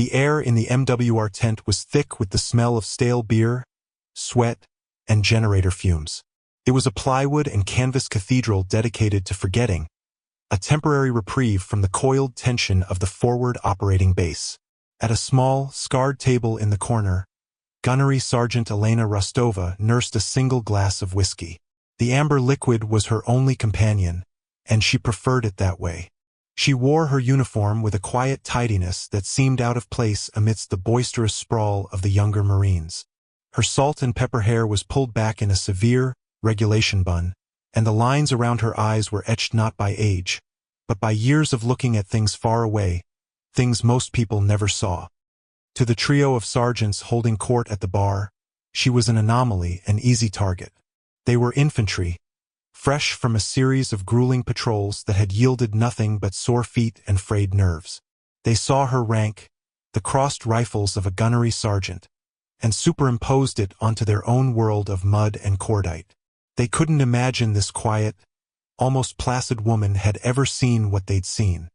The air in the MWR tent was thick with the smell of stale beer, sweat, and generator fumes. It was a plywood and canvas cathedral dedicated to forgetting, a temporary reprieve from the coiled tension of the forward operating base. At a small, scarred table in the corner, Gunnery Sergeant Elena Rostova nursed a single glass of whiskey. The amber liquid was her only companion, and she preferred it that way. She wore her uniform with a quiet tidiness that seemed out of place amidst the boisterous sprawl of the younger Marines. Her salt and pepper hair was pulled back in a severe, regulation bun, and the lines around her eyes were etched not by age, but by years of looking at things far away, things most people never saw. To the trio of sergeants holding court at the bar, she was an anomaly, an easy target. They were infantry, fresh from a series of grueling patrols that had yielded nothing but sore feet and frayed nerves. They saw her rank, the crossed rifles of a gunnery sergeant, and superimposed it onto their own world of mud and cordite. They couldn't imagine this quiet, almost placid woman had ever seen what they'd seen.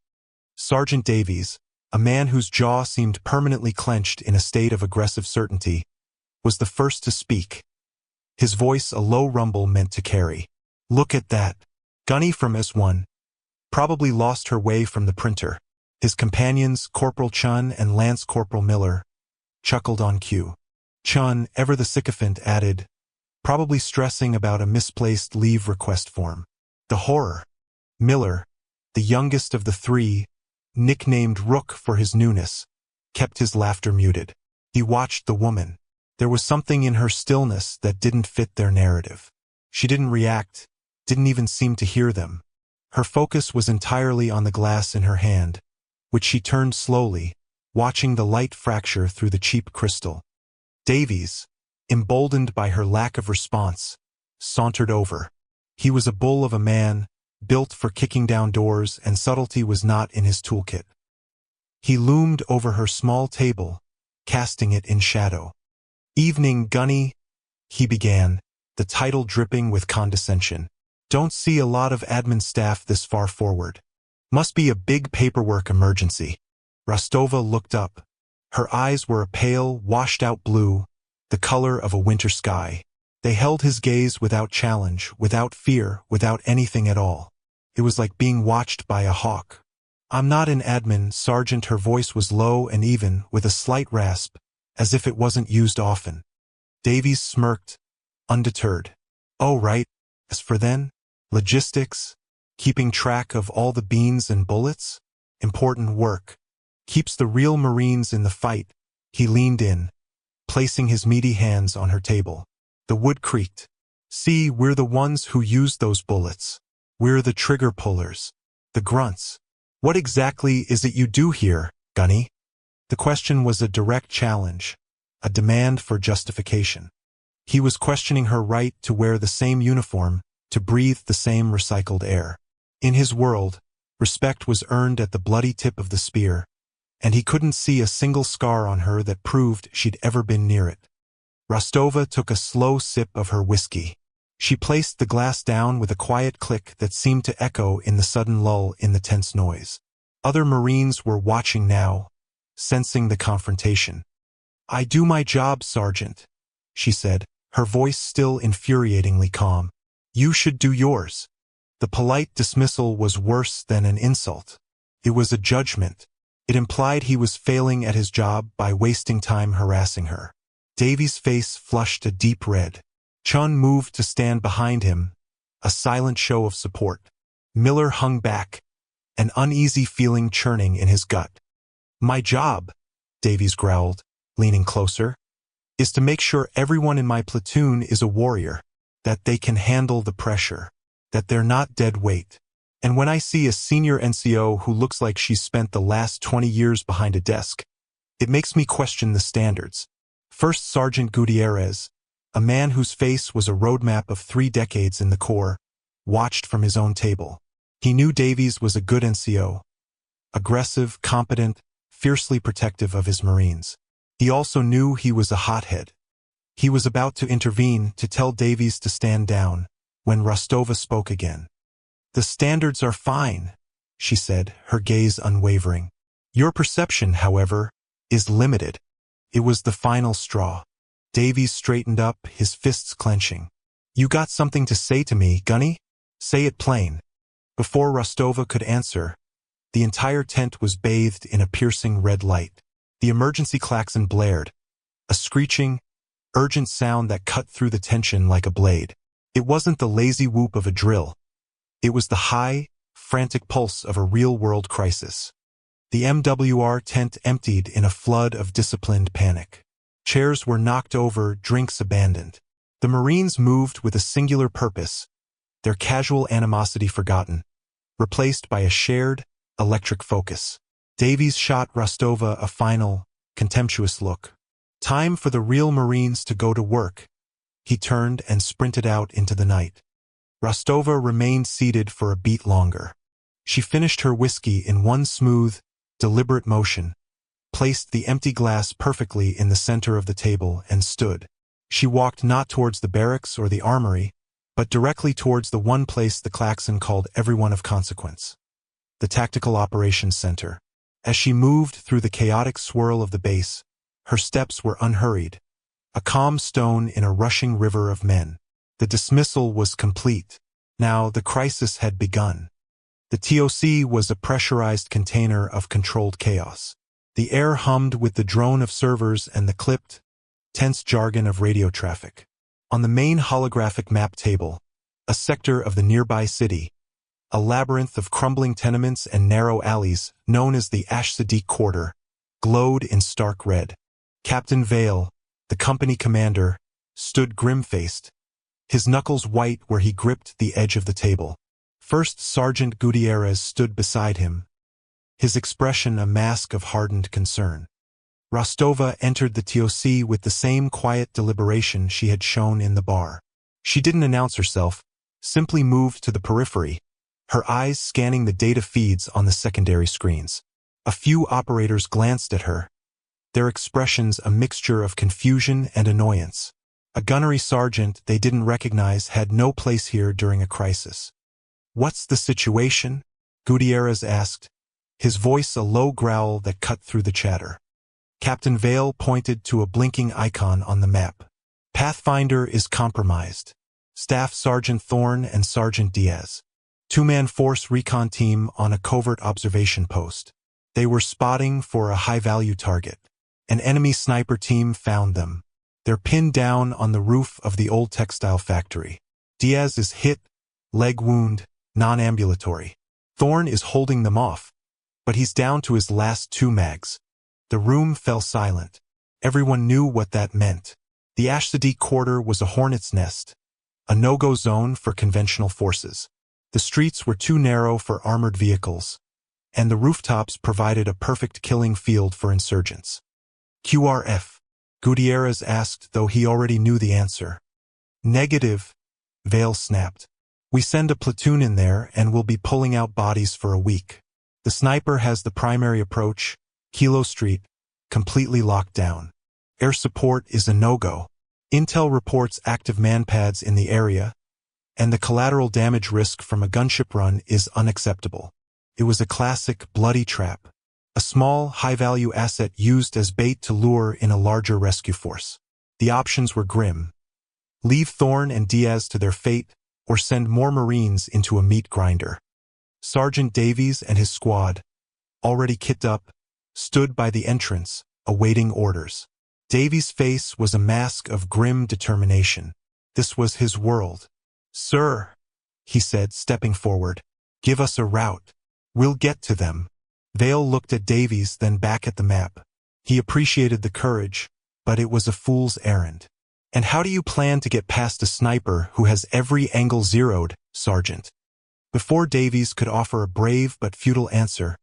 Sergeant Davies, a man whose jaw seemed permanently clenched in a state of aggressive certainty, was the first to speak. His voice a low rumble meant to carry. "Look at that. Gunny from S1. Probably lost her way from the printer." His companions, Corporal Chun and Lance Corporal Miller, chuckled on cue. Chun, ever the sycophant, added, "Probably stressing about a misplaced leave request form." The horror. Miller, the youngest of the three, nicknamed Rook for his newness, kept his laughter muted. He watched the woman. There was something in her stillness that didn't fit their narrative. She didn't react, didn't even seem to hear them. Her focus was entirely on the glass in her hand, which she turned slowly, watching the light fracture through the cheap crystal. Davies, emboldened by her lack of response, sauntered over. He was a bull of a man, built for kicking down doors, and subtlety was not in his toolkit. He loomed over her small table, casting it in shadow. "Evening, Gunny," he began, the title dripping with condescension. "Don't see a lot of admin staff this far forward. Must be a big paperwork emergency." Rostova looked up. Her eyes were a pale, washed-out blue, the color of a winter sky. They held his gaze without challenge, without fear, without anything at all. It was like being watched by a hawk. "I'm not an admin, Sergeant." Her voice was low and even, with a slight rasp, as if it wasn't used often. Davies smirked, undeterred. "Oh, right. As for then? Logistics? Keeping track of all the beans and bullets? Important work. Keeps the real Marines in the fight." He leaned in, placing his meaty hands on her table. The wood creaked. "See, we're the ones who used those bullets. We're the trigger pullers. The grunts. What exactly is it you do here, Gunny?" The question was a direct challenge, a demand for justification. He was questioning her right to wear the same uniform, to breathe the same recycled air. In his world, respect was earned at the bloody tip of the spear, and he couldn't see a single scar on her that proved she'd ever been near it. Rostova took a slow sip of her whiskey. She placed the glass down with a quiet click that seemed to echo in the sudden lull in the tense noise. Other Marines were watching now, sensing the confrontation. "I do my job, Sergeant," she said, her voice still infuriatingly calm. "You should do yours." The polite dismissal was worse than an insult. It was a judgment. It implied he was failing at his job by wasting time harassing her. Davies' face flushed a deep red. Chun moved to stand behind him, a silent show of support. Miller hung back, an uneasy feeling churning in his gut. "My job," Davies growled, leaning closer, "is to make sure everyone in my platoon is a warrior, that they can handle the pressure, that they're not dead weight. And when I see a senior NCO who looks like she's spent the last 20 years behind a desk, it makes me question the standards." First Sergeant Gutierrez, a man whose face was a roadmap of 3 decades in the Corps, watched from his own table. He knew Davies was a good NCO, aggressive, competent, fiercely protective of his Marines. He also knew he was a hothead. He was about to intervene, to tell Davies to stand down, when Rostova spoke again. "The standards are fine," she said, her gaze unwavering. "Your perception, however, is limited. It was the final straw. Davies straightened up, his fists clenching. You got something to say to me, Gunny? Say it plain. Before Rostova could answer, the entire tent was bathed in a piercing red light. The emergency klaxon blared, a screeching, urgent sound that cut through the tension like a blade. It wasn't the lazy whoop of a drill. It was the high, frantic pulse of a real-world crisis. The MWR tent emptied in a flood of disciplined panic. Chairs were knocked over, drinks abandoned. The Marines moved with a singular purpose, their casual animosity forgotten, replaced by a shared, electric focus. Davies shot Rostova a final, contemptuous look. Time for the real Marines to go to work. He turned and sprinted out into the night. Rostova remained seated for a beat longer. She finished her whiskey in one smooth, deliberate motion, placed the empty glass perfectly in the center of the table, and stood. She walked not towards the barracks or the armory, but directly towards the one place the klaxon called everyone of consequence. The Tactical Operations Center. As she moved through the chaotic swirl of the base, her steps were unhurried, a calm stone in a rushing river of men. The dismissal was complete. Now the crisis had begun. The TOC was a pressurized container of controlled chaos. The air hummed with the drone of servers and the clipped, tense jargon of radio traffic. On the main holographic map table, a sector of the nearby city, a labyrinth of crumbling tenements and narrow alleys known as the Ash-Sadiq Quarter, glowed in stark red. Captain Vale, the company commander, stood grim-faced, his knuckles white where he gripped the edge of the table. First Sergeant Gutierrez stood beside him, his expression a mask of hardened concern. Rostova entered the TOC with the same quiet deliberation she had shown in the bar. She didn't announce herself, simply moved to the periphery, her eyes scanning the data feeds on the secondary screens. A few operators glanced at her, their expressions a mixture of confusion and annoyance. A gunnery sergeant they didn't recognize had no place here during a crisis. "What's the situation?" Gutierrez asked, his voice a low growl that cut through the chatter. Captain Vale pointed to a blinking icon on the map. "Pathfinder is compromised. Staff Sergeant Thorne and Sergeant Diaz. Two-man force recon team on a covert observation post. They were spotting for a high-value target. An enemy sniper team found them. They're pinned down on the roof of the old textile factory. Diaz is hit, leg wound, non-ambulatory. Thorne is holding them off, but he's down to his last 2 mags. The room fell silent. Everyone knew what that meant. The Ash-Sadiq Quarter was a hornet's nest, a no-go zone for conventional forces. The streets were too narrow for armored vehicles, and the rooftops provided a perfect killing field for insurgents. "QRF?" Gutierrez asked, though he already knew the answer. "Negative," Vale snapped. "We send a platoon in there and we'll be pulling out bodies for a week. The sniper has the primary approach, Kilo Street, completely locked down. Air support is a no-go. Intel reports active manpads in the area, and the collateral damage risk from a gunship run is unacceptable." It was a classic bloody trap, a small, high-value asset used as bait to lure in a larger rescue force. The options were grim. Leave Thorne and Diaz to their fate, or send more Marines into a meat grinder. Sergeant Davies and his squad, already kitted up, stood by the entrance, awaiting orders. Davies' face was a mask of grim determination. This was his world. "Sir," he said, stepping forward, "give us a route. We'll get to them." Vale looked at Davies, then back at the map. He appreciated the courage, but it was a fool's errand. "And how do you plan to get past a sniper who has every angle zeroed, Sergeant?" Before Davies could offer a brave but futile answer,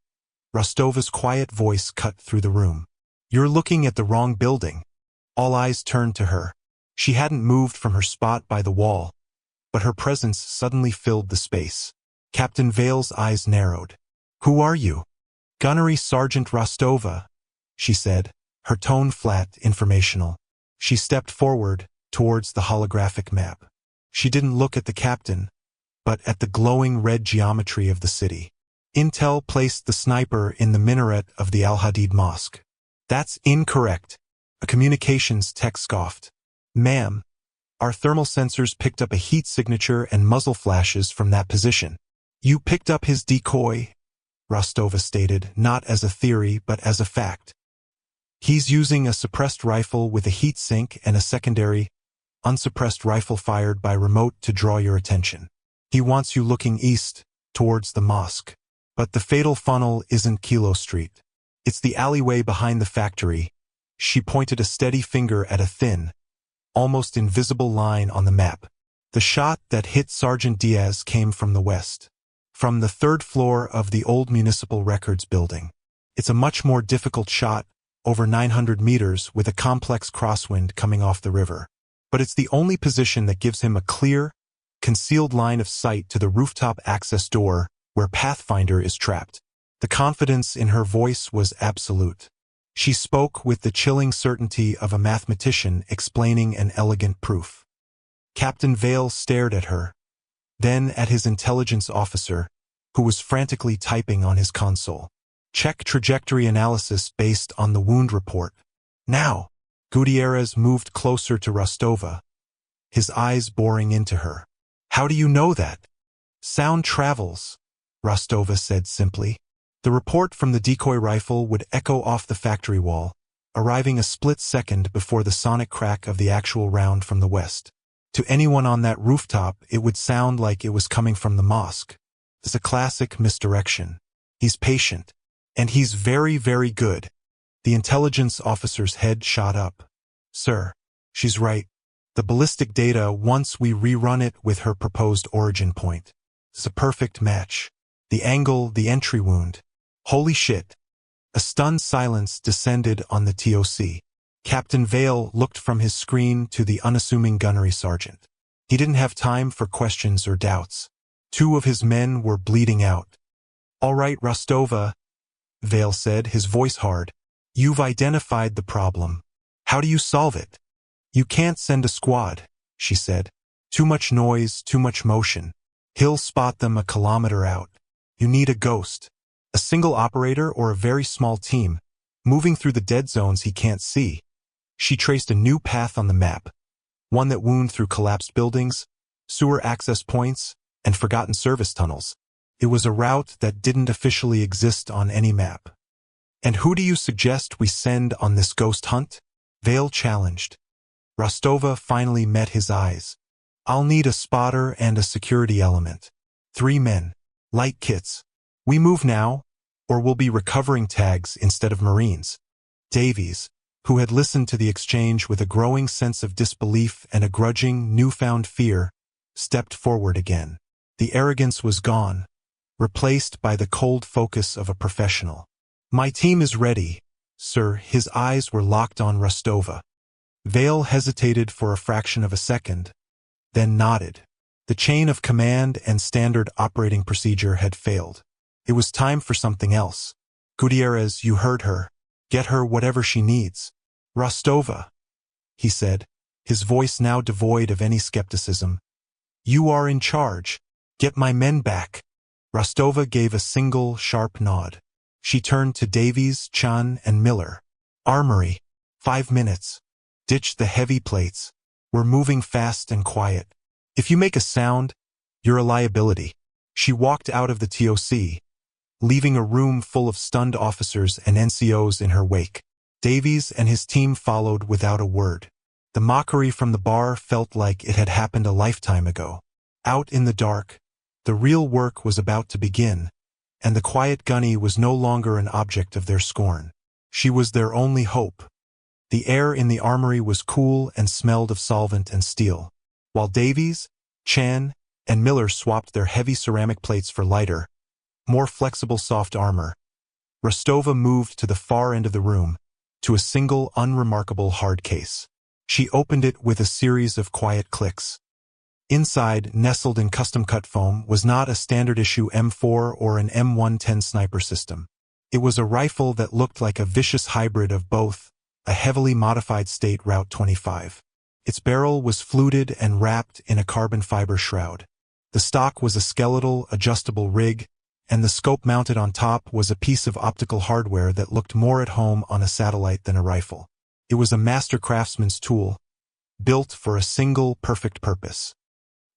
Rostova's quiet voice cut through the room. "You're looking at the wrong building." All eyes turned to her. She hadn't moved from her spot by the wall, but her presence suddenly filled the space. Captain Vale's eyes narrowed. "Who are you?" "Gunnery Sergeant Rostova," she said, her tone flat, informational. She stepped forward, towards the holographic map. She didn't look at the captain, but at the glowing red geometry of the city. Intel placed the sniper in the minaret of the Al-Hadid Mosque. That's incorrect, a communications tech scoffed. Ma'am, our thermal sensors picked up a heat signature and muzzle flashes from that position. You picked up his decoy, Rostova stated, not as a theory but as a fact. He's using a suppressed rifle with a heat sink and a secondary, unsuppressed rifle fired by remote to draw your attention. He wants you looking east, towards the mosque. But the fatal funnel isn't Kilo Street. It's the alleyway behind the factory. She pointed a steady finger at a thin, almost invisible line on the map. The shot that hit Sergeant Diaz came from the west, from the third floor of the old Municipal Records building. It's a much more difficult shot, over 900 meters with a complex crosswind coming off the river. But it's the only position that gives him a clear, concealed line of sight to the rooftop access door where Pathfinder is trapped. The confidence in her voice was absolute. She spoke with the chilling certainty of a mathematician explaining an elegant proof. Captain Vale stared at her, then at his intelligence officer, who was frantically typing on his console. Check trajectory analysis based on the wound report. Now, Gutierrez moved closer to Rostova, his eyes boring into her. How do you know that? Sound travels, Rostova said simply. The report from the decoy rifle would echo off the factory wall, arriving a split second before the sonic crack of the actual round from the west. To anyone on that rooftop, it would sound like it was coming from the mosque. It's a classic misdirection. He's patient. And he's very, very good. The intelligence officer's head shot up. Sir, she's right. The ballistic data, once we rerun it with her proposed origin point, is a perfect match. The angle, the entry wound. Holy shit. A stunned silence descended on the TOC. Captain Vale looked from his screen to the unassuming gunnery sergeant. He didn't have time for questions or doubts. 2 of his men were bleeding out. All right, Rostova, Vale said, his voice hard. You've identified the problem. How do you solve it? You can't send a squad, she said. Too much noise, too much motion. He'll spot them a kilometer out. You need a ghost. A single operator or a very small team, moving through the dead zones he can't see. She traced a new path on the map, one that wound through collapsed buildings, sewer access points, and forgotten service tunnels. It was a route that didn't officially exist on any map. And who do you suggest we send on this ghost hunt? Vale challenged. Rostova finally met his eyes. I'll need a spotter and a security element. 3 men. Light kits. We move now, or we'll be recovering tags instead of Marines. Davies, who had listened to the exchange with a growing sense of disbelief and a grudging, newfound fear, stepped forward again. The arrogance was gone, replaced by the cold focus of a professional. My team is ready, sir. His eyes were locked on Rostova. Vale hesitated for a fraction of a second, then nodded. The chain of command and standard operating procedure had failed. It was time for something else. Gutierrez, you heard her. Get her whatever she needs. Rostova, he said, his voice now devoid of any skepticism. You are in charge. Get my men back. Rostova gave a single, sharp nod. She turned to Davies, Chan, and Miller. Armory. 5 minutes. Ditch the heavy plates. We're moving fast and quiet. If you make a sound, you're a liability. She walked out of the TOC, leaving a room full of stunned officers and NCOs in her wake. Davies and his team followed without a word. The mockery from the bar felt like it had happened a lifetime ago. Out in the dark, the real work was about to begin, and the quiet gunny was no longer an object of their scorn. She was their only hope. The air in the armory was cool and smelled of solvent and steel. While Davies, Chan, and Miller swapped their heavy ceramic plates for lighter, more flexible soft armor, Rostova moved to the far end of the room, to a single unremarkable hard case. She opened it with a series of quiet clicks. Inside, nestled in custom-cut foam, was not a standard-issue M4 or an M110 sniper system. It was a rifle that looked like a vicious hybrid of both, a heavily modified state Route 25. Its barrel was fluted and wrapped in a carbon fiber shroud. The stock was a skeletal, adjustable rig, and the scope mounted on top was a piece of optical hardware that looked more at home on a satellite than a rifle. It was a master craftsman's tool, built for a single perfect purpose.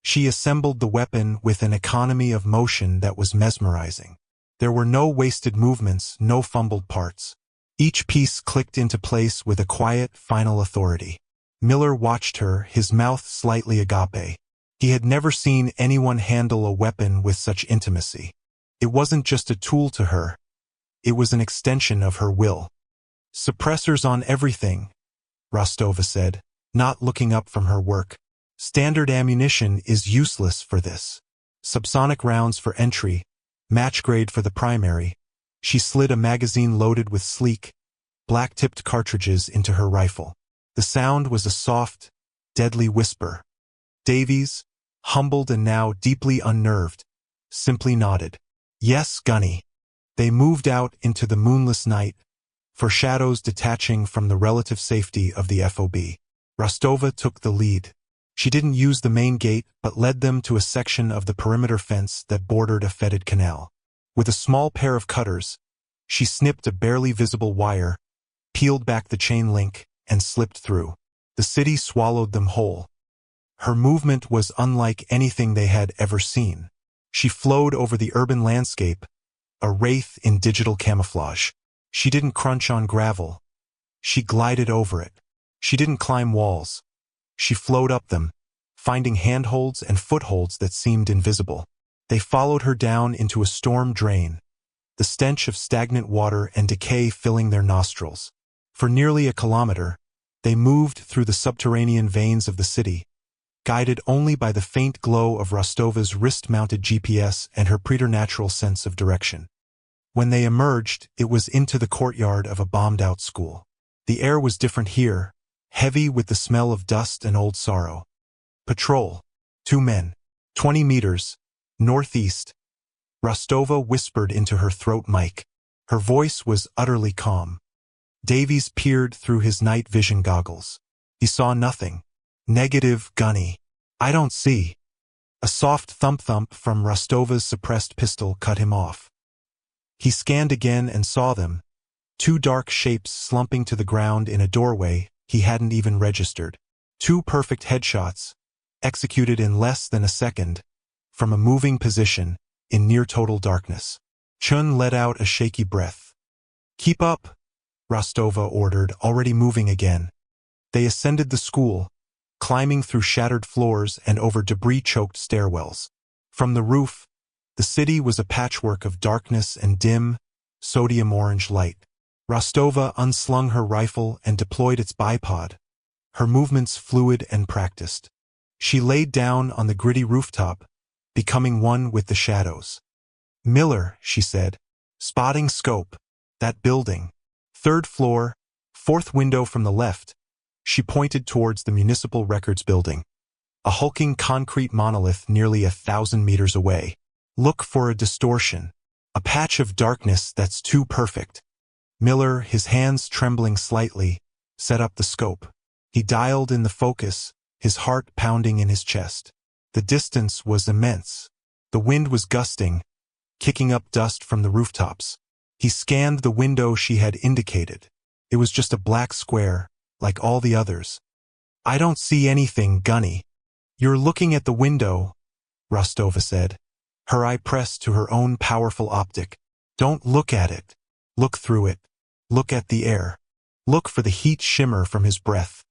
She assembled the weapon with an economy of motion that was mesmerizing. There were no wasted movements, no fumbled parts. Each piece clicked into place with a quiet, final authority. Miller watched her, his mouth slightly agape. He had never seen anyone handle a weapon with such intimacy. It wasn't just a tool to her. It was an extension of her will. "Suppressors on everything," Rostova said, not looking up from her work. "Standard ammunition is useless for this. Subsonic rounds for entry, match grade for the primary." She slid a magazine loaded with sleek, black-tipped cartridges into her rifle. The sound was a soft, deadly whisper. Davies, humbled and now deeply unnerved, simply nodded. "Yes, Gunny." They moved out into the moonless night, for shadows detaching from the relative safety of the FOB. Rostova took the lead. She didn't use the main gate but led them to a section of the perimeter fence that bordered a fetid canal. With a small pair of cutters, she snipped a barely visible wire, peeled back the chain link, and slipped through. The city swallowed them whole. Her movement was unlike anything they had ever seen. She flowed over the urban landscape, a wraith in digital camouflage. She didn't crunch on gravel. She glided over it. She didn't climb walls. She flowed up them, finding handholds and footholds that seemed invisible. They followed her down into a storm drain, the stench of stagnant water and decay filling their nostrils. For nearly a kilometer, they moved through the subterranean veins of the city, guided only by the faint glow of Rostova's wrist-mounted GPS and her preternatural sense of direction. When they emerged, it was into the courtyard of a bombed-out school. The air was different here, heavy with the smell of dust and old sorrow. "Patrol. 2 men. 20 meters. Northeast." Rostova whispered into her throat mic. Her voice was utterly calm. Davies peered through his night vision goggles. He saw nothing. "Negative, Gunny. I don't see." A soft thump-thump from Rostova's suppressed pistol cut him off. He scanned again and saw them, 2 dark shapes slumping to the ground in a doorway he hadn't even registered. 2 perfect headshots, executed in less than a second, from a moving position, in near-total darkness. Chun let out a shaky breath. "Keep up," Rostova ordered, already moving again. They ascended the school, climbing through shattered floors and over debris-choked stairwells. From the roof, the city was a patchwork of darkness and dim, sodium-orange light. Rostova unslung her rifle and deployed its bipod, her movements fluid and practiced. She laid down on the gritty rooftop, becoming one with the shadows. "Miller," she said, "spotting scope. That building. 3rd floor, 4th window from the left." She pointed towards the Municipal Records building, a hulking concrete monolith nearly 1,000 meters away. "Look for a distortion, a patch of darkness that's too perfect." Miller, his hands trembling slightly, set up the scope. He dialed in the focus, his heart pounding in his chest. The distance was immense. The wind was gusting, kicking up dust from the rooftops. He scanned the window she had indicated. It was just a black square, like all the others. "I don't see anything, Gunny." "You're looking at the window," Rostova said, her eye pressed to her own powerful optic. "Don't look at it. Look through it. Look at the air. Look for the heat shimmer from his breath,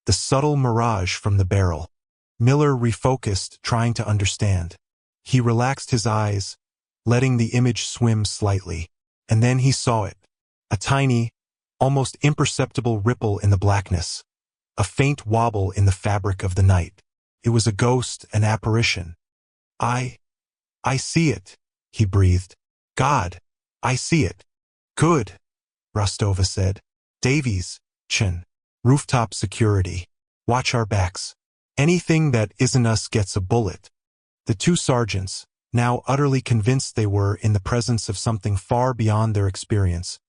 the subtle mirage from the barrel." Miller refocused, trying to understand. He relaxed his eyes, letting the image swim slightly. And then he saw it. A tiny, almost imperceptible ripple in the blackness. A faint wobble in the fabric of the night. It was a ghost, an apparition. I see it," he breathed. "God, I see it." "Good," Rostova said. "Davies, Chin. Rooftop security. Watch our backs. Anything that isn't us gets a bullet." The 2 sergeants, now utterly convinced they were in the presence of something far beyond their experience,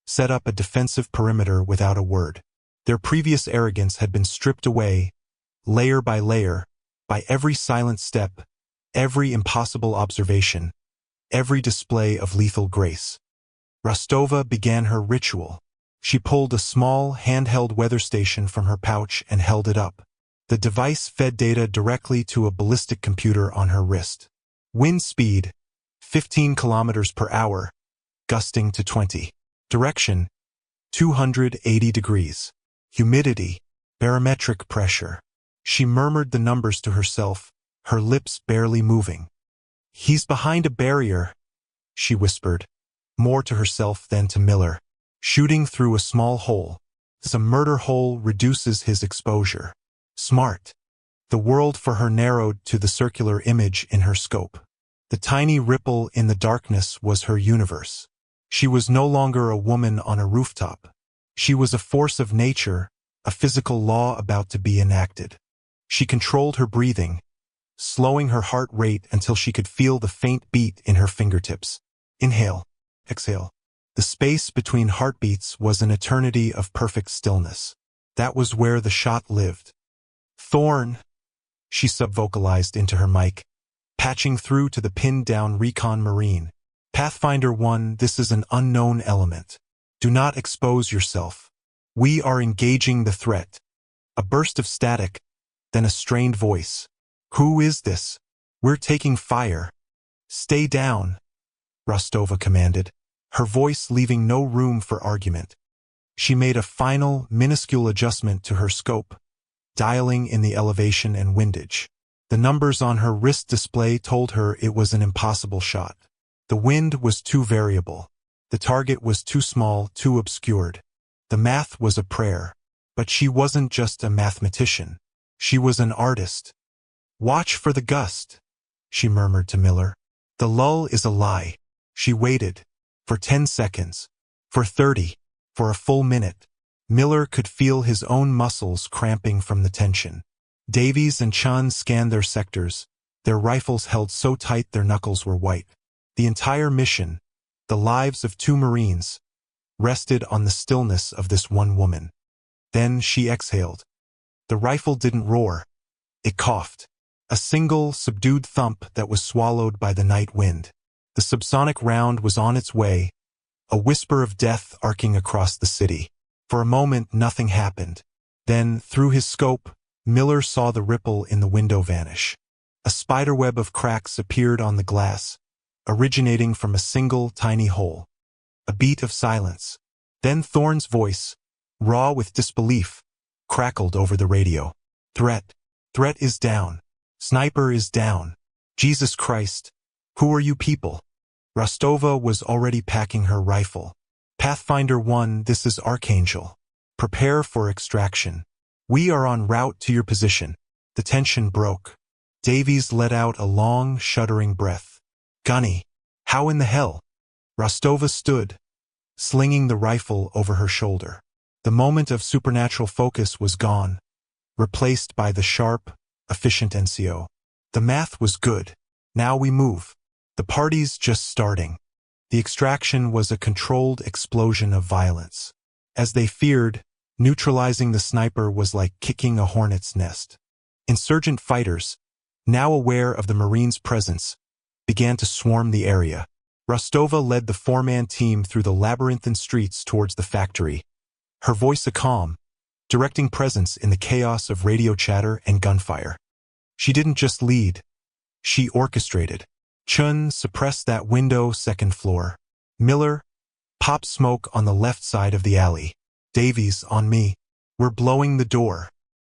set up a defensive perimeter without a word. Their previous arrogance had been stripped away, layer by layer, by every silent step, every impossible observation. every display of lethal grace. Rostova began her ritual. She pulled a small, handheld weather station from her pouch and held it up. The device fed data directly to a ballistic computer on her wrist. Wind speed, 15 kilometers per hour, gusting to 20. Direction, 280 degrees. Humidity, barometric pressure. She murmured the numbers to herself, her lips barely moving. "He's behind a barrier," she whispered, more to herself than to Miller. "Shooting through a small hole. The murder hole reduces his exposure." Smart. The world for her narrowed to the circular image in her scope. The tiny ripple in the darkness was her universe. She was no longer a woman on a rooftop. She was a force of nature, a physical law about to be enacted. She controlled her breathing, slowing her heart rate until she could feel the faint beat in her fingertips. Inhale, exhale. The space between heartbeats was an eternity of perfect stillness. That was where the shot lived. "Thorn," she subvocalized into her mic, patching through to the pinned-down recon Marine. "Pathfinder 1, this is an unknown element. Do not expose yourself. We are engaging the threat." A burst of static, then a strained voice. "Who is this? We're taking fire. Stay down," Rostova commanded, her voice leaving no room for argument. She made a final, minuscule adjustment to her scope, dialing in the elevation and windage. The numbers on her wrist display told her it was an impossible shot. The wind was too variable. The target was too small, too obscured. The math was a prayer. But she wasn't just a mathematician. She was an artist. "Watch for the gust," she murmured to Miller. "The lull is a lie." She waited. For 10 seconds. For 30. For a full minute. Miller could feel his own muscles cramping from the tension. Davies and Chun scanned their sectors, their rifles held so tight their knuckles were white. The entire mission, the lives of 2 Marines, rested on the stillness of this one woman. Then she exhaled. The rifle didn't roar. It coughed. A single, subdued thump that was swallowed by the night wind. The subsonic round was on its way, a whisper of death arcing across the city. For a moment, nothing happened. Then, through his scope, Miller saw the ripple in the window vanish. A spiderweb of cracks appeared on the glass, originating from a single tiny hole. A beat of silence. Then Thorne's voice, raw with disbelief, crackled over the radio. "Threat. Threat is down. Sniper is down. Jesus Christ. Who are you people?" Rostova was already packing her rifle. "Pathfinder 1, this is Archangel. Prepare for extraction. We are en route to your position." The tension broke. Davies let out a long, shuddering breath. "Gunny, how in the hell?" Rostova stood, slinging the rifle over her shoulder. The moment of supernatural focus was gone, replaced by the sharp, efficient NCO. The math was good. Now we move. The party's just starting. The extraction was a controlled explosion of violence. As they feared, neutralizing the sniper was like kicking a hornet's nest. Insurgent fighters, now aware of the Marines' presence, began to swarm the area. Rostova led the 4-man team through the labyrinthine streets towards the factory, her voice a calm, directing presence in the chaos of radio chatter and gunfire. She didn't just lead, she orchestrated. Chun suppressed that window, second floor. Miller, pop smoke on the left side of the alley. Davies, on me. We're blowing the door.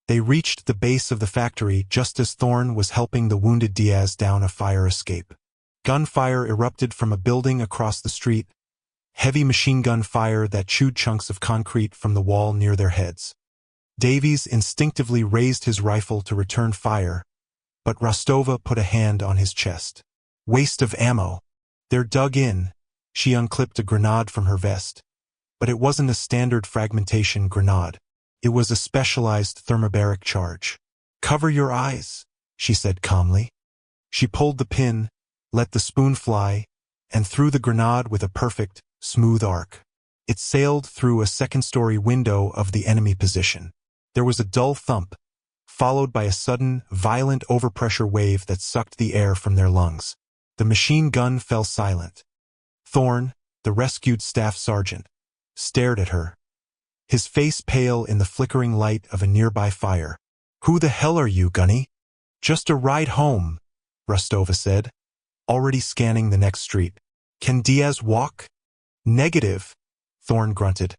They reached the base of the factory just as Thorne was helping the wounded Diaz down a fire escape. Gunfire erupted from a building across the street, heavy machine gun fire that chewed chunks of concrete from the wall near their heads. Davies instinctively raised his rifle to return fire, but Rostova put a hand on his chest. "Waste of ammo. They're dug in." She unclipped a grenade from her vest. But it wasn't a standard fragmentation grenade. It was a specialized thermobaric charge. "Cover your eyes," she said calmly. She pulled the pin, let the spoon fly, and threw the grenade with a perfect, smooth arc. It sailed through a second-story window of the enemy position. There was a dull thump, followed by a sudden, violent overpressure wave that sucked the air from their lungs. The machine gun fell silent. Thorn, the rescued staff sergeant, stared at her, his face pale in the flickering light of a nearby fire. "Who the hell are you, Gunny?" "Just a ride home," Rostova said, already scanning the next street. "Can Diaz walk?" "Negative," Thorn grunted,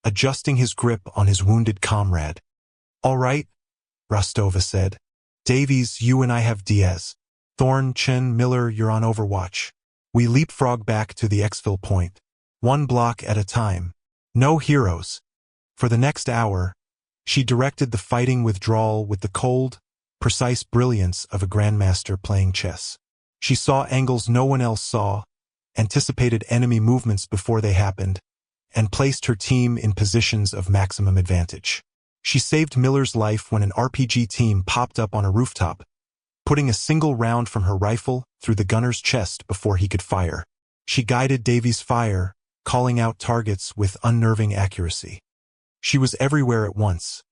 adjusting his grip on his wounded comrade. "All right," Rostova said. "Davies, you and I have Diaz. Thorn, Chen, Miller, you're on overwatch. We leapfrog back to the exfil point, one block at a time. No heroes." For the next hour, she directed the fighting withdrawal with the cold, precise brilliance of a grandmaster playing chess. She saw angles no one else saw, anticipated enemy movements before they happened, and placed her team in positions of maximum advantage. She saved Miller's life when an RPG team popped up on a rooftop, putting a single round from her rifle through the gunner's chest before he could fire. She guided Davies' fire, calling out targets with unnerving accuracy. She was everywhere at once.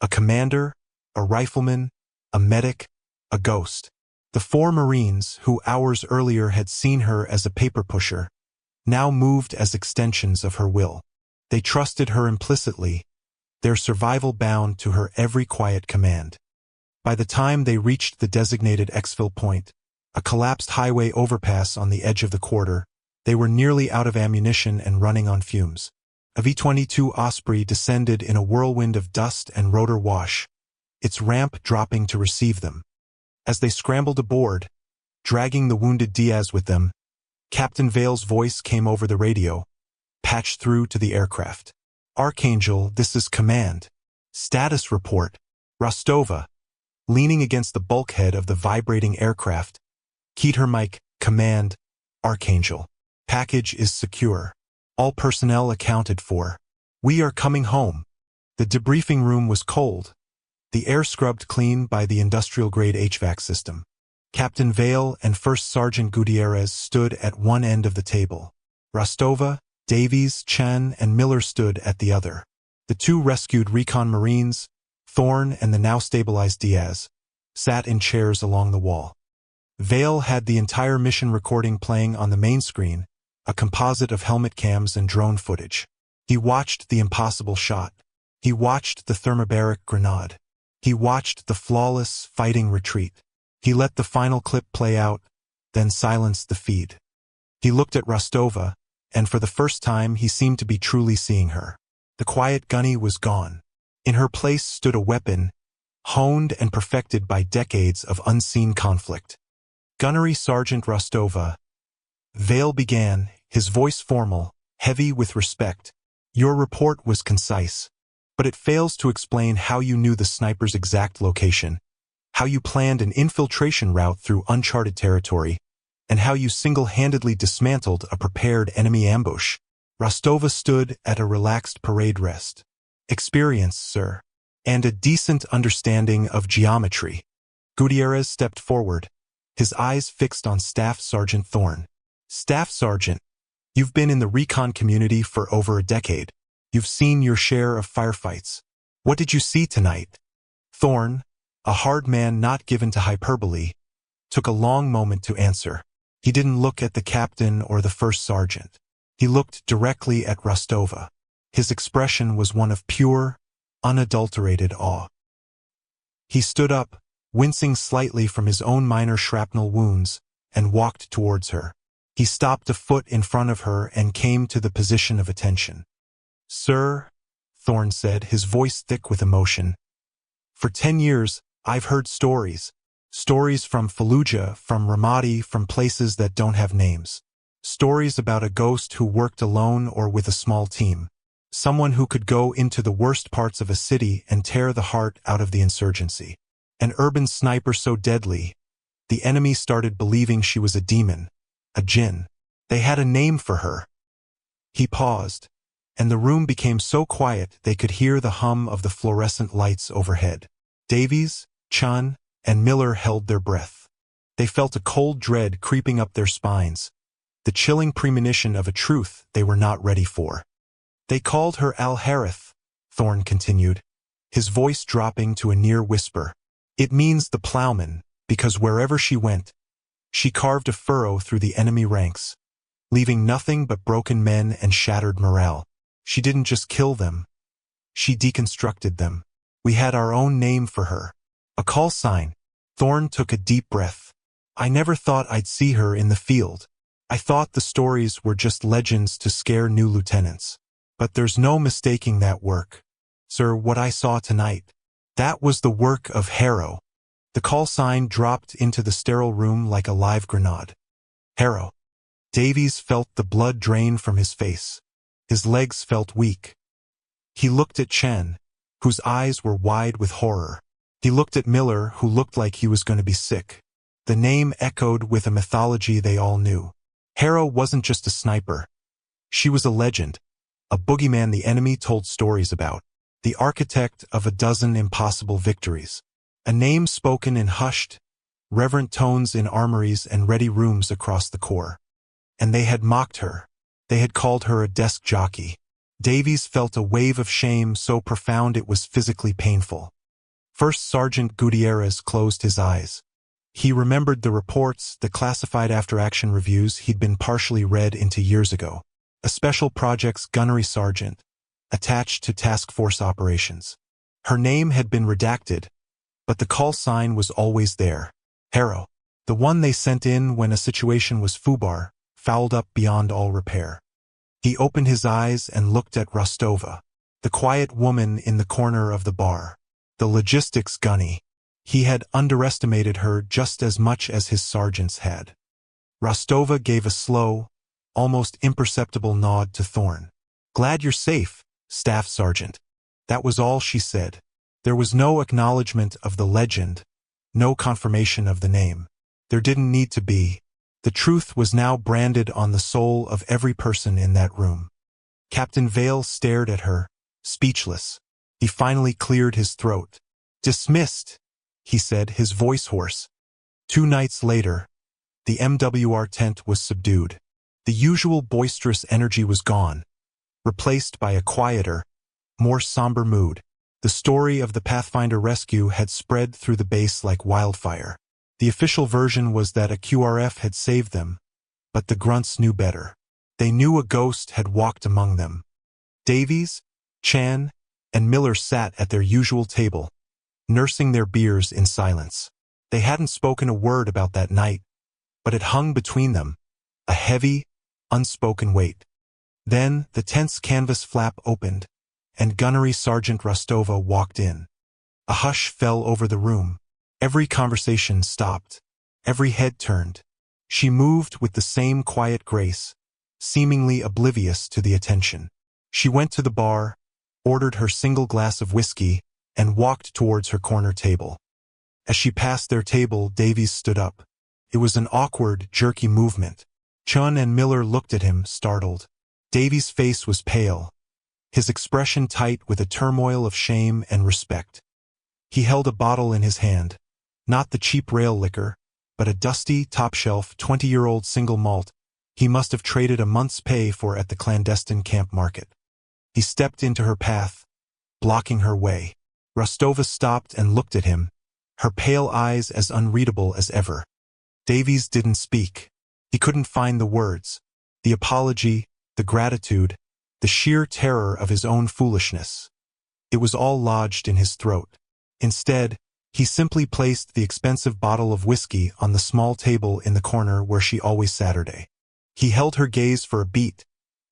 A commander, a rifleman, a medic, a ghost. The 4 Marines, who hours earlier had seen her as a paper pusher, now moved as extensions of her will. They trusted her implicitly, their survival bound to her every quiet command. By the time they reached the designated exfil point, a collapsed highway overpass on the edge of the quarter, they were nearly out of ammunition and running on fumes. A V-22 Osprey descended in a whirlwind of dust and rotor wash, its ramp dropping to receive them. As they scrambled aboard, dragging the wounded Diaz with them, Captain Vale's voice came over the radio, patched through to the aircraft. "Archangel, this is command. Status report." Rostova, leaning against the bulkhead of the vibrating aircraft, keyed her mic. "Command, Archangel. Package is secure. All personnel accounted for. We are coming home." The debriefing room was cold, the air scrubbed clean by the industrial-grade HVAC system. Captain Vale and First Sergeant Gutierrez stood at one end of the table. Rostova, Davies, Chen, and Miller stood at the other. The 2 rescued recon Marines, Thorn and the now stabilized Diaz, sat in chairs along the wall. Vale had the entire mission recording playing on the main screen, a composite of helmet cams and drone footage. He watched the impossible shot. He watched the thermobaric grenade. He watched the flawless fighting retreat. He let the final clip play out, then silenced the feed. He looked at Rostova, and for the first time he seemed to be truly seeing her. The quiet Gunny was gone. In her place stood a weapon, honed and perfected by decades of unseen conflict. "Gunnery Sergeant Rostova," Vale began, his voice formal, heavy with respect. "Your report was concise, but it fails to explain how you knew the sniper's exact location, how you planned an infiltration route through uncharted territory, and how you single-handedly dismantled a prepared enemy ambush." Rostova stood at a relaxed parade rest. "Experience, sir, and a decent understanding of geometry." Gutierrez stepped forward, his eyes fixed on Staff Sergeant Thorn. "Staff Sergeant, you've been in the recon community for over a decade. You've seen your share of firefights. What did you see tonight?" Thorn, a hard man not given to hyperbole, took a long moment to answer. He didn't look at the captain or the first sergeant. He looked directly at Rostova. His expression was one of pure, unadulterated awe. He stood up, wincing slightly from his own minor shrapnel wounds, and walked towards her. He stopped a foot in front of her and came to the position of attention. "Sir," Thorn said, his voice thick with emotion, "for 10 years, I've heard stories. Stories from Fallujah, from Ramadi, from places that don't have names. Stories about a ghost who worked alone or with a small team. Someone who could go into the worst parts of a city and tear the heart out of the insurgency. An urban sniper so deadly, the enemy started believing she was a demon, a jinn. They had a name for her." He paused, and the room became so quiet they could hear the hum of the fluorescent lights overhead. Davies, Chun, and Miller held their breath. They felt a cold dread creeping up their spines, the chilling premonition of a truth they were not ready for. "They called her Al-Harith," Thorn continued, his voice dropping to a near whisper. "It means the plowman, because wherever she went, She carved a furrow through the enemy ranks, leaving nothing but broken men and shattered morale. She didn't just kill them, she deconstructed them. We had our own name for her. A call sign. Thorn took a deep breath. I never thought I'd see her in the field. I thought the stories were just legends to scare new lieutenants. But there's no mistaking that work. Sir, what I saw tonight, that was the work of Harrow. The call sign dropped into the sterile room like a live grenade. Harrow. Davies felt the blood drain from his face. His legs felt weak. He looked at Chen, whose eyes were wide with horror. He looked at Miller, who looked like he was going to be sick. The name echoed with a mythology they all knew. Harrow wasn't just a sniper. She was a legend, a boogeyman the enemy told stories about, the architect of a dozen impossible victories. A name spoken in hushed, reverent tones in armories and ready rooms across the corps. And they had mocked her. They had called her a desk jockey. Davies felt a wave of shame so profound it was physically painful. First Sergeant Gutierrez closed his eyes. He remembered the reports, the classified after-action reviews he'd been partially read into years ago. A special projects gunnery sergeant, attached to task force operations. Her name had been redacted, but the call sign was always there. Harrow. The one they sent in when a situation was foobar, fouled up beyond all repair. He opened his eyes and looked at Rostova, the quiet woman in the corner of the bar. The logistics gunny. He had underestimated her just as much as his sergeants had. Rostova gave a slow, almost imperceptible nod to Thorn. Glad you're safe, Staff Sergeant. That was all she said. There was no acknowledgement of the legend, no confirmation of the name. There didn't need to be. The truth was now branded on the soul of every person in that room. Captain Vale stared at her, speechless. He finally cleared his throat. Dismissed, he said, his voice hoarse. 2 nights later, the MWR tent was subdued. The usual boisterous energy was gone, replaced by a quieter, more somber mood. The story of the Pathfinder rescue had spread through the base like wildfire. The official version was that a QRF had saved them, but the grunts knew better. They knew a ghost had walked among them. Davies, Chan, and Miller sat at their usual table, nursing their beers in silence. They hadn't spoken a word about that night, but it hung between them, a heavy, unspoken weight. Then the tent's canvas flap opened, and Gunnery Sergeant Rostova walked in. A hush fell over the room. Every conversation stopped. Every head turned. She moved with the same quiet grace, seemingly oblivious to the attention. She went to the bar, ordered her single glass of whiskey, and walked towards her corner table. As she passed their table, Davies stood up. It was an awkward, jerky movement. Chun and Miller looked at him, startled. Davies' face was pale, his expression tight with a turmoil of shame and respect. He held a bottle in his hand, not the cheap rail liquor, but a dusty, top-shelf, 20-year-old single malt he must have traded a month's pay for at the clandestine camp market. He stepped into her path, blocking her way. Rostova stopped and looked at him, her pale eyes as unreadable as ever. Davies didn't speak. He couldn't find the words, the apology, the gratitude, the sheer terror of his own foolishness. It was all lodged in his throat. Instead, he simply placed the expensive bottle of whiskey on the small table in the corner where she always Saturday. He held her gaze for a beat,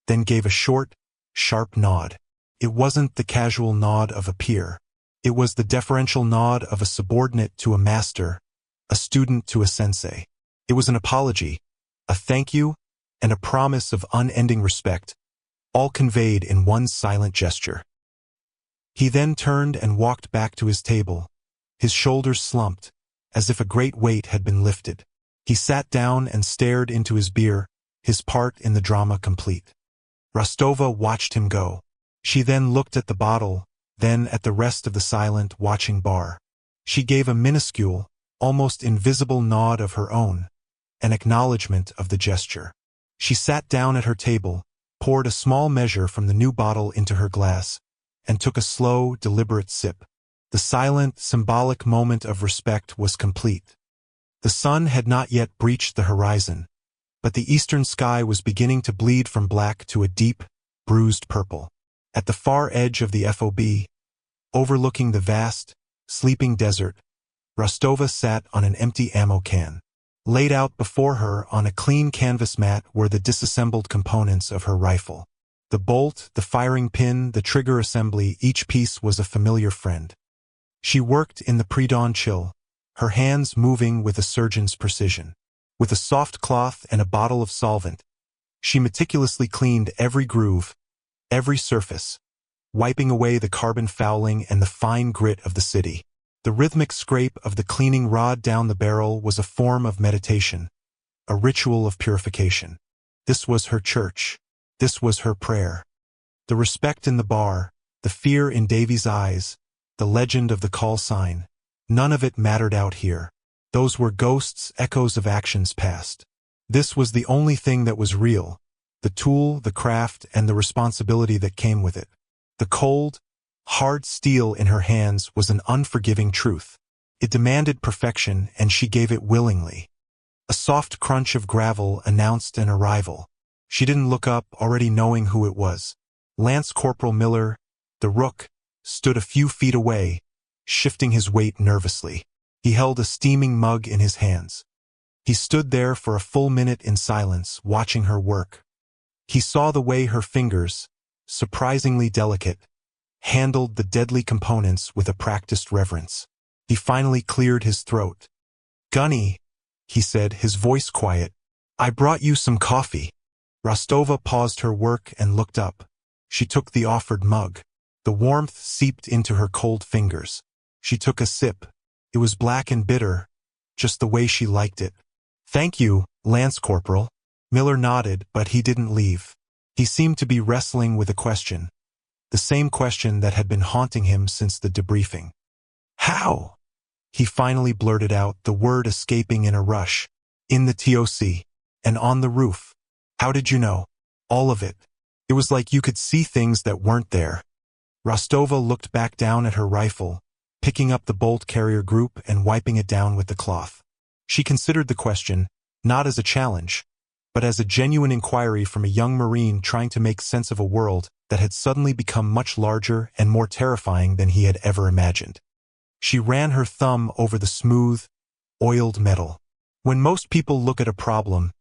then gave a short, sharp nod. It wasn't the casual nod of a peer. It was the deferential nod of a subordinate to a master, a student to a sensei. It was an apology, a thank you, and a promise of unending respect, all conveyed in one silent gesture. He then turned and walked back to his table, his shoulders slumped, as if a great weight had been lifted. He sat down and stared into his beer, his part in the drama complete. Rostova watched him go. She then looked at the bottle, then at the rest of the silent, watching bar. She gave a minuscule, almost invisible nod of her own, an acknowledgement of the gesture. She sat down at her table, poured a small measure from the new bottle into her glass, and took a slow, deliberate sip. The silent, symbolic moment of respect was complete. The sun had not yet breached the horizon, but the eastern sky was beginning to bleed from black to a deep, bruised purple. At the far edge of the FOB, overlooking the vast, sleeping desert, Rostova sat on an empty ammo can. Laid out before her on a clean canvas mat were the disassembled components of her rifle. The bolt, the firing pin, the trigger assembly, each piece was a familiar friend. She worked in the pre-dawn chill, her hands moving with a surgeon's precision. With a soft cloth and a bottle of solvent, she meticulously cleaned every groove, every surface, wiping away the carbon fouling and the fine grit of the city. The rhythmic scrape of the cleaning rod down the barrel was a form of meditation, a ritual of purification. This was her church. This was her prayer. The respect in the bar, the fear in Davy's eyes, the legend of the call sign, none of it mattered out here. Those were ghosts, echoes of actions past. This was the only thing that was real, the tool, the craft, and the responsibility that came with it. The cold, hard steel in her hands was an unforgiving truth. It demanded perfection, and she gave it willingly. A soft crunch of gravel announced an arrival. She didn't look up, already knowing who it was. Lance Corporal Miller, the rook, stood a few feet away, shifting his weight nervously. He held a steaming mug in his hands. He stood there for a full minute in silence, watching her work. He saw the way her fingers, surprisingly delicate, handled the deadly components with a practiced reverence. He finally cleared his throat. "Gunny," he said, his voice quiet, "I brought you some coffee." Rostova paused her work and looked up. She took the offered mug. The warmth seeped into her cold fingers. She took a sip. It was black and bitter, just the way she liked it. "Thank you, Lance Corporal." Miller nodded, but he didn't leave. He seemed to be wrestling with a question. The same question that had been haunting him since the debriefing. "How?" He finally blurted out, the word escaping in a rush. "In the TOC. And on the roof. How did you know?" "All of it. It was like you could see things that weren't there." Rostova looked back down at her rifle, picking up the bolt carrier group and wiping it down with the cloth. She considered the question, not as a challenge, but as a genuine inquiry from a young Marine trying to make sense of a world that had suddenly become much larger and more terrifying than he had ever imagined. She ran her thumb over the smooth, oiled metal. "When most people look at a problem,"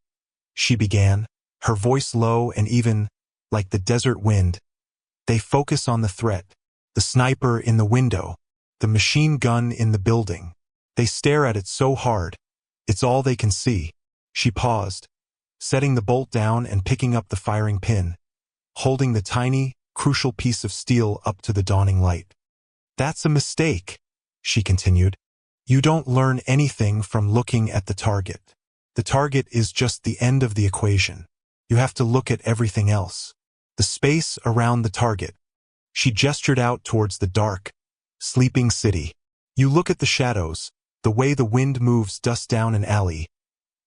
she began, her voice low and even, like the desert wind, "they focus on the threat, the sniper in the window, the machine gun in the building. They stare at it so hard, it's all they can see." She paused, setting the bolt down and picking up the firing pin, holding the tiny, crucial piece of steel up to the dawning light. "That's a mistake," she continued. "You don't learn anything from looking at the target. The target is just the end of the equation. You have to look at everything else. The space around the target." She gestured out towards the dark, sleeping city. "You look at the shadows, the way the wind moves dust down an alley,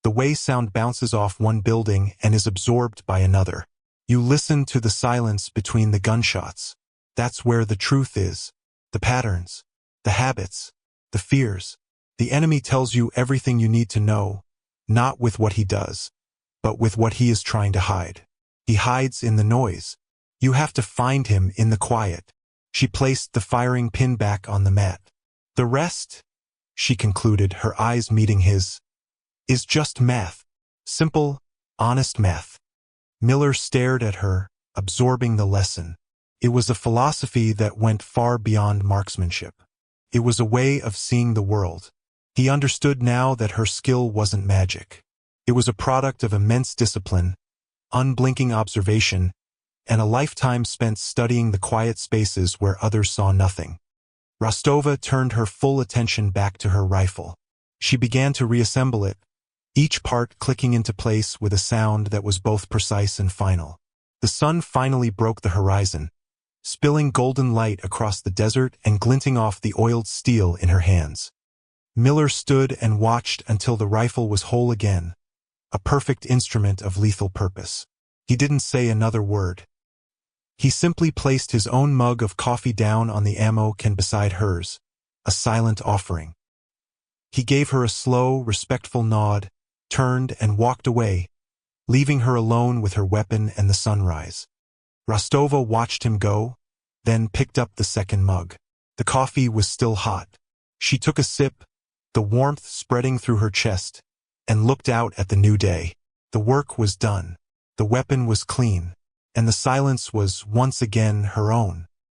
the way sound bounces off one building and is absorbed by another. You listen to the silence between the gunshots. That's where the truth is. The patterns, the habits, the fears. The enemy tells you everything you need to know, not with what he does, but with what he is trying to hide. He hides in the noise. You have to find him in the quiet." She placed the firing pin back on the mat. "The rest," she concluded, her eyes meeting his, "is just math. Simple, honest math." Miller stared at her, absorbing the lesson. It was a philosophy that went far beyond marksmanship. It was a way of seeing the world. He understood now that her skill wasn't magic. It was a product of immense discipline, unblinking observation, and a lifetime spent studying the quiet spaces where others saw nothing. Rostova turned her full attention back to her rifle. She began to reassemble it, each part clicking into place with a sound that was both precise and final. The sun finally broke the horizon, spilling golden light across the desert and glinting off the oiled steel in her hands. Miller stood and watched until the rifle was whole again, a perfect instrument of lethal purpose. He didn't say another word. He simply placed his own mug of coffee down on the ammo can beside hers, a silent offering. He gave her a slow, respectful nod, turned and walked away, leaving her alone with her weapon and the sunrise. Rostova watched him go, then picked up the second mug. The coffee was still hot. She took a sip, the warmth spreading through her chest, and looked out at the new day. The work was done. The weapon was clean, and the silence was once again her own.